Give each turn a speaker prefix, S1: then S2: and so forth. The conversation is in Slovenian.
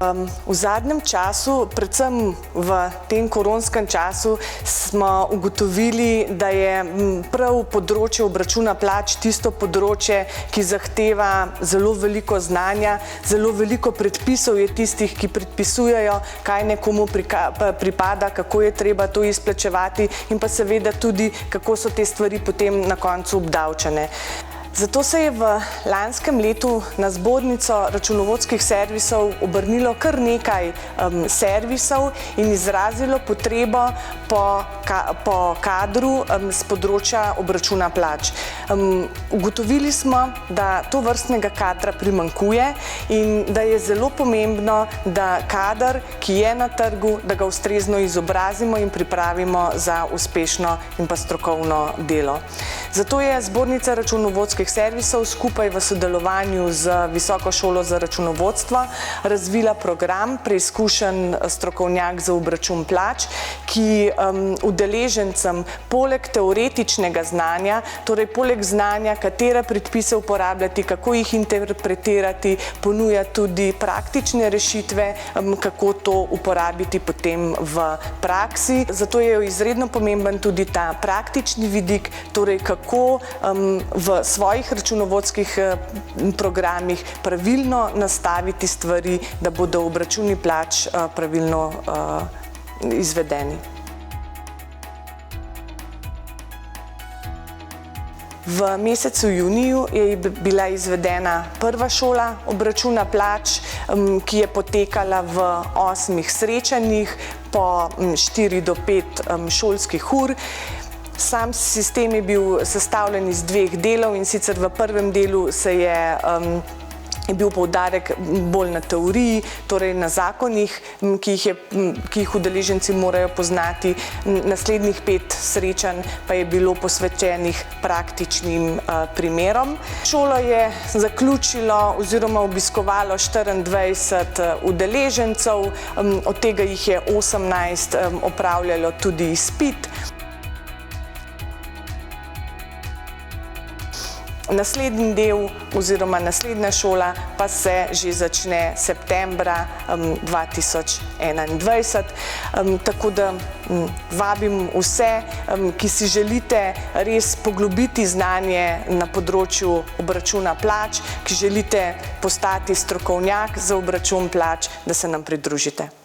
S1: V zadnjem času, predvsem v tem koronskem času, smo ugotovili, da je prav področje obračuna plač tisto področje, ki zahteva zelo veliko znanja, zelo veliko predpisov je tistih, ki predpisujejo, kaj nekomu pripada, kako je treba to izplačevati in pa seveda tudi, kako so te stvari potem na koncu obdavčene. Zato se je v lanskem letu na Zbornico računovodskih servisov obrnilo kar nekaj servisov in izrazilo potrebo po kadru z področja obračuna plač. Ugotovili smo, da tovrstnega kadra primanjkuje in da je zelo pomembno, da kader, ki je na trgu, da ga ustrezno izobrazimo in pripravimo za uspešno in pa strokovno delo. Zato je Zbornica računovodskih servisov skupaj v sodelovanju z Visoko šolo za računovodstvo razvila program Preizkušen strokovnjak za obračun plač, ki udeležencem poleg teoretičnega znanja, torej poleg znanja, katere predpise uporabljati, kako jih interpretirati, ponuja tudi praktične rešitve, kako to uporabiti potem v praksi. Zato je izredno pomemben tudi ta praktični vidik, torej kako v svojih računovodskih programih pravilno nastaviti stvari, da bodo obračuni plač pravilno izvedeni. V mesecu juniju je bila izvedena prva šola obračuna plač, ki je potekala v 8 srečanjih po 4 do 5 šolskih ur. Sam sistem je bil sestavljen iz 2 delov in sicer v prvem delu je bil poudarek bolj na teoriji, torej na zakonih, ki jih udeleženci morajo poznati. Naslednjih 5 srečanj pa je bilo posvečenih praktičnim primerom. Šolo je zaključilo oziroma obiskovalo 24 udeležencev, od tega jih je 18 opravljalo tudi izpit. Naslednji del oziroma naslednja šola pa se že začne septembra 2021. Tako da vabim vse, ki si želite res poglobiti znanje na področju obračuna plač, ki želite postati strokovnjak za obračun plač, da se nam pridružite.